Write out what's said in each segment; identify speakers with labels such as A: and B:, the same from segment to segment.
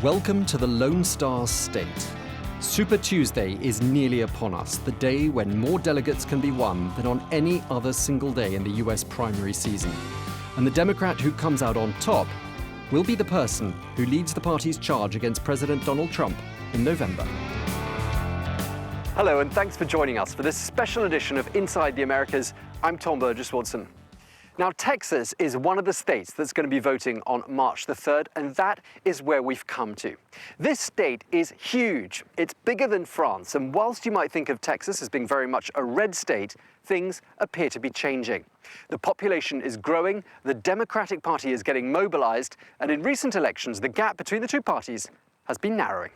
A: Welcome to the Lone Star State. Super Tuesday is nearly upon us, the day when more delegates can be won than on any other single day in the US primary season. And the Democrat who comes out on top will be the person who leads the party's charge against President Donald Trump in November. Hello, and thanks for joining us for this special edition of Inside the Americas. I'm Tom Burgess-Woodson. Now, Texas is one of the states that's going to be voting on March the 3rd, and that is where we've come to. This state is huge. It's bigger than France, and whilst you might think of Texas as being very much a red state, things appear to be changing. The population is growing, the Democratic Party is getting mobilized, and in recent elections, the gap between the two parties has been narrowing.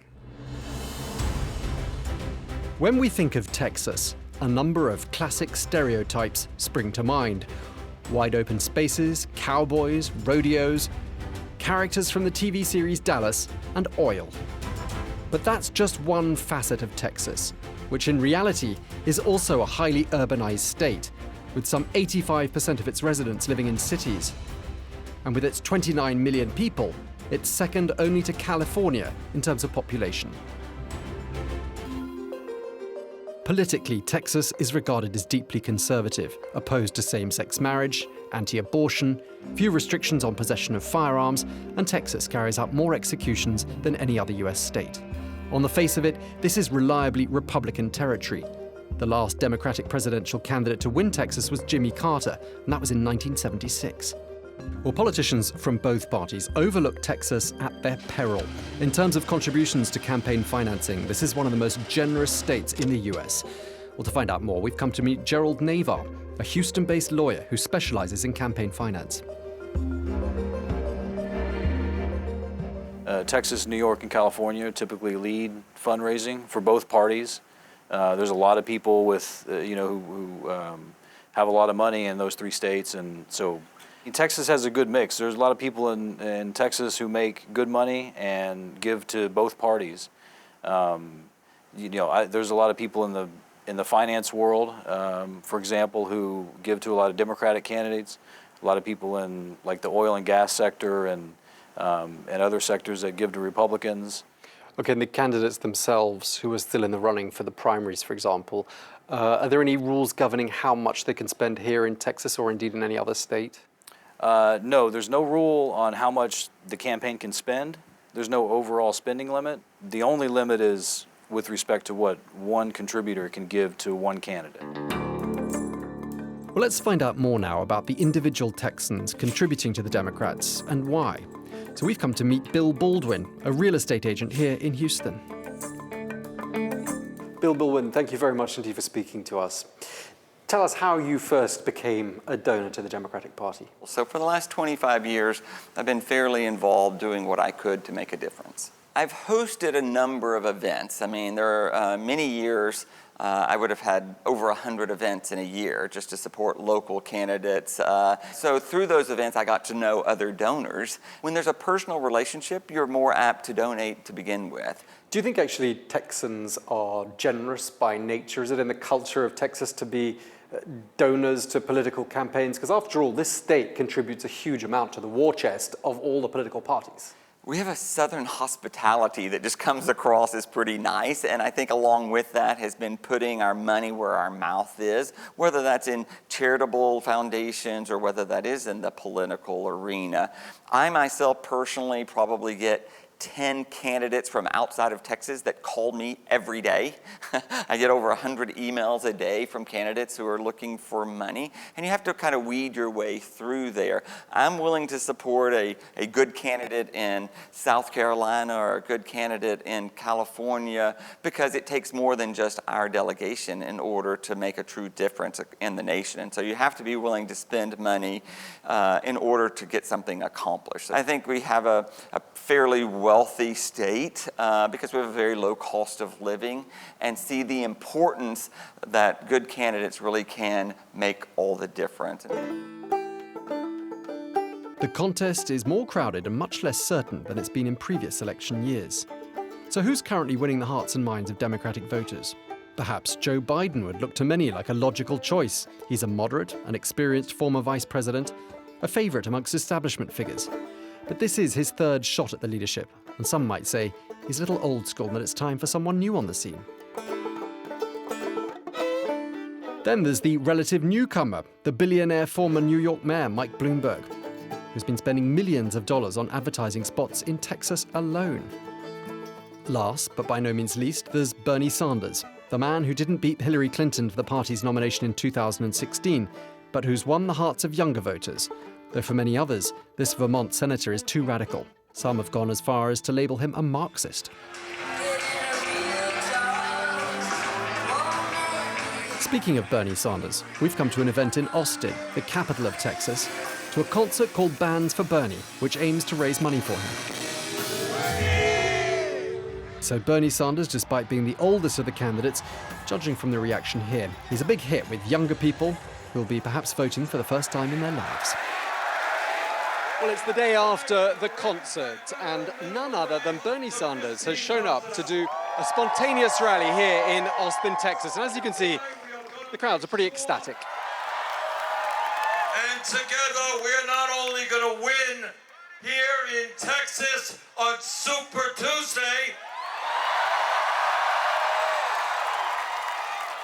A: When we think of Texas, a number of classic stereotypes spring to mind. Wide open spaces, cowboys, rodeos, characters from the TV series Dallas, and oil. But that's just one facet of Texas, which in reality is also a highly urbanized state, with some 85% of its residents living in cities. And with its 29 million people, it's second only to California in terms of population. Politically, Texas is regarded as deeply conservative, opposed to same-sex marriage, anti-abortion, few restrictions on possession of firearms, and Texas carries out more executions than any other US state. On the face of it, this is reliably Republican territory. The last Democratic presidential candidate to win Texas was Jimmy Carter, and that was in 1976. Well, politicians from both parties overlook Texas at their peril. In terms of contributions to campaign financing, this is one of the most generous states in the US. Well, to find out more, we've come to meet Gerald Navar, a Houston-based lawyer who specializes in campaign finance.
B: Texas, New York, and California typically lead fundraising for both parties. There's a lot of people with, who have a lot of money in those three states, and so Texas has a good mix. There's a lot of people in Texas who make good money and give to both parties. There's a lot of people in the finance world, for example, who give to a lot of Democratic candidates. A lot of people in like the oil and gas sector and other sectors that give to Republicans.
A: Okay, and the candidates themselves who are still in the running for the primaries, for example, are there any rules governing how much they can spend here in Texas or indeed in any other state?
B: No, there's no rule on how much the campaign can spend. There's no overall spending limit. The only limit is with respect to what one contributor can give to one candidate.
A: Well, let's find out more now about the individual Texans contributing to the Democrats and why. So we've come to meet Bill Baldwin, a real estate agent here in Houston. Bill Baldwin, thank you very much indeed for speaking to us. Tell us how you first became a donor to the Democratic Party.
C: So for the last 25 years, I've been fairly involved doing what I could to make a difference. I've hosted a number of events. I mean, there are many years I would have had over 100 events in a year just to support local candidates. So through those events, I got to know other donors. When there's a personal relationship, you're more apt to donate to begin with.
A: Do you think actually Texans are generous by nature? Is it in the culture of Texas to be donors to political campaigns? Because after all, this state contributes a huge amount to the war chest of all the political parties.
C: We have a Southern hospitality that just comes across as pretty nice, and I think along with that has been putting our money where our mouth is, whether that's in charitable foundations or whether that is in the political arena. I myself personally probably get 10 candidates from outside of Texas that call me every day. I get over 100 emails a day from candidates who are looking for money, and you have to kind of weed your way through there. I'm willing to support a good candidate in South Carolina or a good candidate in California because it takes more than just our delegation in order to make a true difference in the nation. And so you have to be willing to spend money in order to get something accomplished. I think we have a fairly wealthy state because we have a very low cost of living and see the importance that good candidates really can make all the difference.
A: The contest is more crowded and much less certain than it's been in previous election years. So who's currently winning the hearts and minds of Democratic voters? Perhaps Joe Biden would look to many like a logical choice. He's a moderate, an experienced former vice president, a favorite amongst establishment figures. But this is his third shot at the leadership, And some might say he's a little old school and that it's time for someone new on the scene. Then there's the relative newcomer, the billionaire former New York mayor Mike Bloomberg, who's been spending millions of dollars on advertising spots in Texas alone. Last, but by no means least, there's Bernie Sanders, the man who didn't beat Hillary Clinton for the party's nomination in 2016, but who's won the hearts of younger voters. Though for many others, this Vermont senator is too radical. Some have gone as far as to label him a Marxist. Speaking of Bernie Sanders, we've come to an event in Austin, the capital of Texas, to a concert called Bands for Bernie, which aims to raise money for him. So Bernie Sanders, despite being the oldest of the candidates, judging from the reaction here, he's a big hit with younger people who will be perhaps voting for the first time in their lives.
D: Well, it's the day after the concert, and none other than Bernie Sanders has shown up to do a spontaneous rally here in Austin, Texas. And as you can see, the crowds are pretty ecstatic.
E: And together, we're not only going to win here in Texas on Super Tuesday,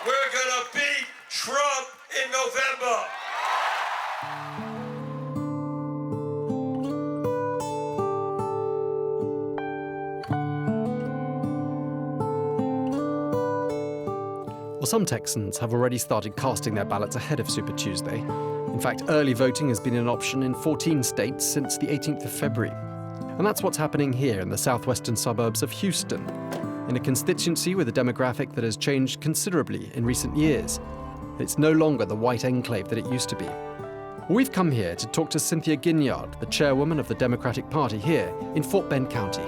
E: we're going to beat Trump in November.
A: Well, some Texans have already started casting their ballots ahead of Super Tuesday. In fact, early voting has been an option in 14 states since the 18th of February. And that's what's happening here in the southwestern suburbs of Houston, in a constituency with a demographic that has changed considerably in recent years. It's no longer the white enclave that it used to be. We've come here to talk to Cynthia Ginyard, the chairwoman of the Democratic Party here in Fort Bend County.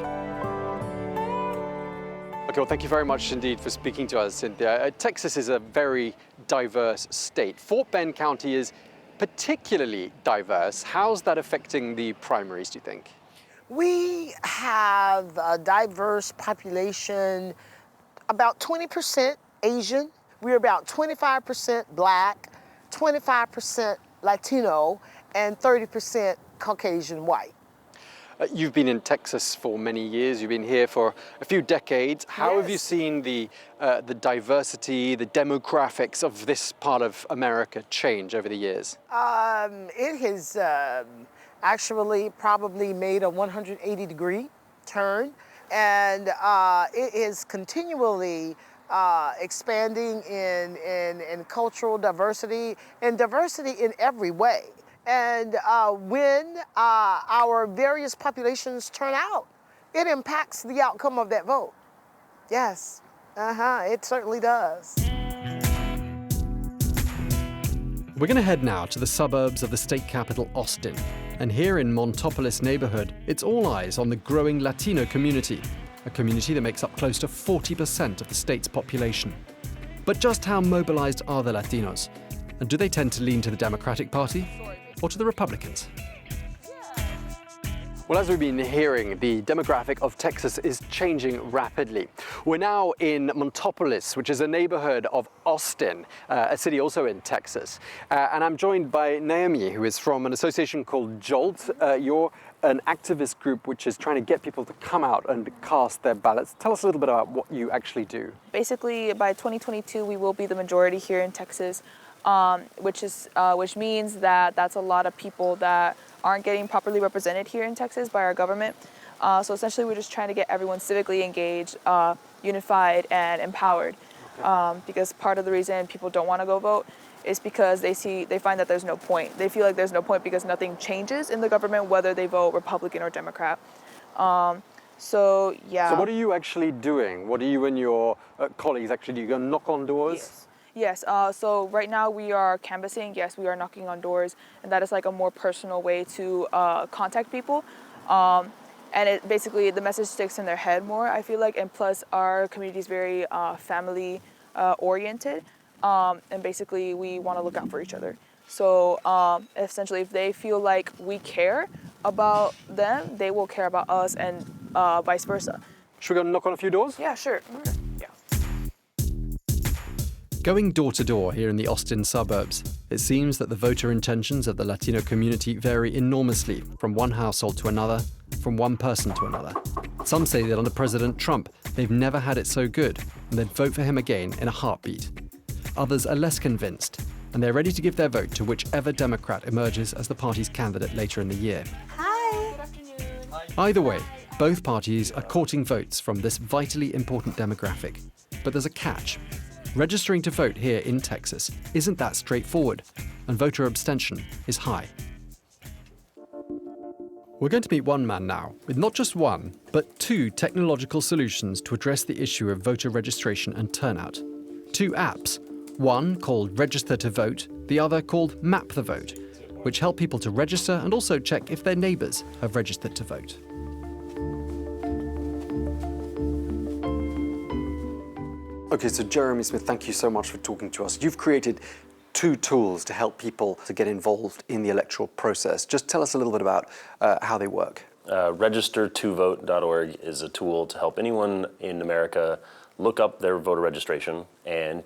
D: Okay, well, thank you very much indeed for speaking to us, Cynthia. Texas is a very diverse state. Fort Bend County is particularly diverse. How's that affecting the primaries, do you think?
F: We have a diverse population, about 20% Asian. We're about 25% Black, 25% Latino, and 30% Caucasian white.
D: You've been in Texas for many years. You've been here for a few decades. How have you seen the diversity, the demographics of this part of America change over the years?
F: It has actually probably made a 180-degree turn, and it is continually expanding in cultural diversity and diversity in every way. And when our various populations turn out, it impacts the outcome of that vote. Yes, it certainly does.
A: We're going to head now to the suburbs of the state capital, Austin. And here in Montopolis neighborhood, it's all eyes on the growing Latino community, a community that makes up close to 40% of the state's population. But just how mobilized are the Latinos? And do they tend to lean to the Democratic Party or to the Republicans?
D: Well, as we've been hearing, the demographic of Texas is changing rapidly. We're now in Montopolis, which is a neighborhood of Austin, a city also in Texas. And I'm joined by Naomi, who is from an association called JOLT. You're an activist group which is trying to get people to come out and cast their ballots. Tell us a little bit about what you actually do.
G: Basically, by 2022, we will be the majority here in Texas, which means that that's a lot of people that aren't getting properly represented here in Texas by our government. So essentially, we're just trying to get everyone civically engaged, unified, and empowered. Because part of the reason people don't want to go vote is because they find that there's no point. They feel like there's no point because nothing changes in the government, whether they vote Republican or Democrat. So what
D: are you actually doing? What do you and your colleagues actually do? You go knock on doors?
G: Yes, so right now we are canvassing. Yes, we are knocking on doors, and that is like a more personal way to contact people. And it basically, the message sticks in their head more, I feel like, and plus our community is very family oriented, and basically we want to look out for each other. So essentially, if they feel like we care about them, they will care about us, and vice versa.
D: Should we go knock on a few doors?
G: Yeah, sure. Yeah.
A: Going door to door here in the Austin suburbs, it seems that the voter intentions of the Latino community vary enormously from one household to another, from one person to another. Some say that under President Trump, they've never had it so good, and they'd vote for him again in a heartbeat. Others are less convinced, and they're ready to give their vote to whichever Democrat emerges as the party's candidate later in the year.
H: Hi.
G: Good afternoon.
A: Either way, both parties are courting votes from this vitally important demographic. But there's a catch. Registering to vote here in Texas isn't that straightforward, and voter abstention is high. We're going to meet one man now with not just one, but two technological solutions to address the issue of voter registration and turnout. Two apps, one called Register to Vote, the other called Map the Vote, which help people to register and also check if their neighbours have registered to vote.
D: Okay, so Jeremy Smith, thank you so much for talking to us. You've created two tools to help people to get involved in the electoral process. Just tell us a little bit about how they work.
I: Registertovote.org is a tool to help anyone in America look up their voter registration and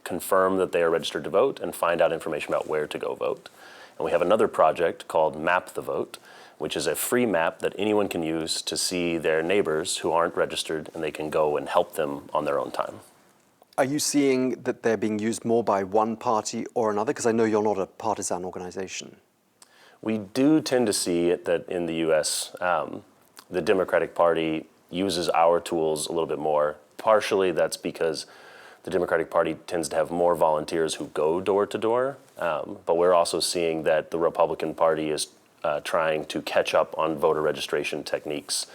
I: confirm that they are registered to vote and find out information about where to go vote. And we have another project called Map the Vote, which is a free map that anyone can use to see their neighbors who aren't registered, and they can go and help them on their own time.
D: Are you seeing that they're being used more by one party or another? Because I know you're not a partisan organization.
I: We do tend to see it that in the US, the Democratic Party uses our tools a little bit more. Partially that's because the Democratic Party tends to have more volunteers who go door to door, but we're also seeing that the Republican Party is trying to catch up on voter registration techniques,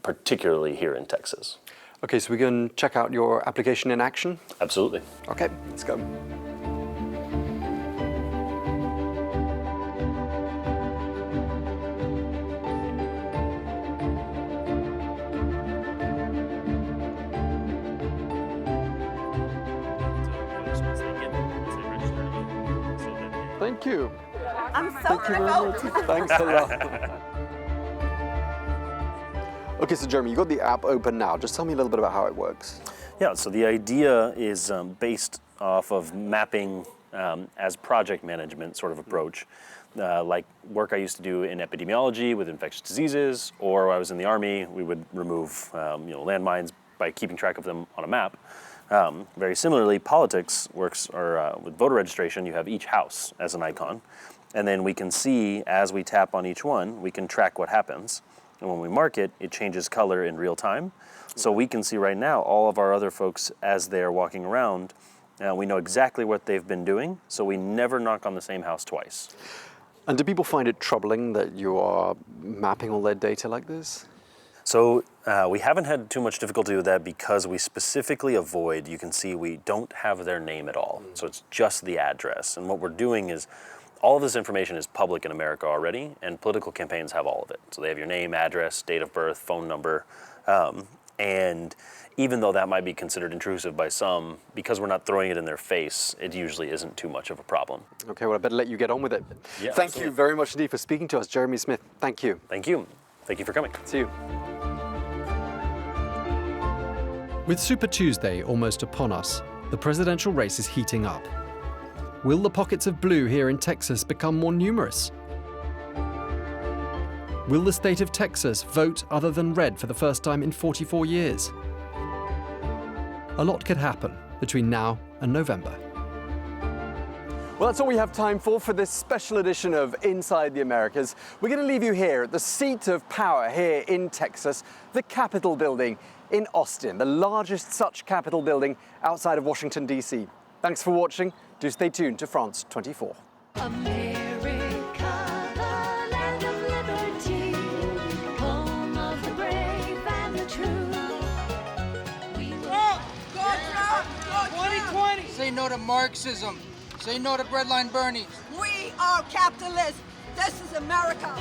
I: particularly here in Texas.
D: Okay, so we can check out your application in action?
I: Absolutely.
D: Okay, let's go. Thank you.
H: I'm so remote.
D: Thanks a lot. Okay, so Jeremy, you got the app open now. Just tell me a little bit about how it works.
I: Yeah, so the idea is based off of mapping as project management sort of approach, like work I used to do in epidemiology with infectious diseases, or when I was in the Army, we would remove landmines by keeping track of them on a map. Very similarly, politics works, or with voter registration, you have each house as an icon, and then we can see as we tap on each one, we can track what happens. And when we mark it, it changes color in real time. So we can see right now all of our other folks as they're walking around. We know exactly what they've been doing, so we never knock on the same house twice.
D: And do people find it troubling that you are mapping all their data like this?
I: So we haven't had too much difficulty with that because we specifically avoid, you can see we don't have their name at all. So it's just the address. And what we're doing is, all of this information is public in America already, and political campaigns have all of it. So they have your name, address, date of birth, phone number, and even though that might be considered intrusive by some, because we're not throwing it in their face, it usually isn't too much of a problem.
D: Okay, well, I better let you get on with it.
I: Yeah,
D: Thank you very much indeed for speaking to us, Jeremy Smith. Thank you.
I: Thank you. Thank you for coming.
D: See you.
A: With Super Tuesday almost upon us, the presidential race is heating up. Will the pockets of blue here in Texas become more numerous? Will the state of Texas vote other than red for the first time in 44 years? A lot could happen between now and November.
D: Well, that's all we have time for this special edition of Inside the Americas. We're going to leave you here at the seat of power here in Texas, the Capitol building in Austin, the largest such Capitol building outside of Washington, D.C. Thanks for watching. Do stay tuned to France 24.
J: America, the land of liberty, home of the brave and the true.
K: Go Trump! 2020! Say no to Marxism. Say no to breadline Bernie.
H: We are capitalists. This is America.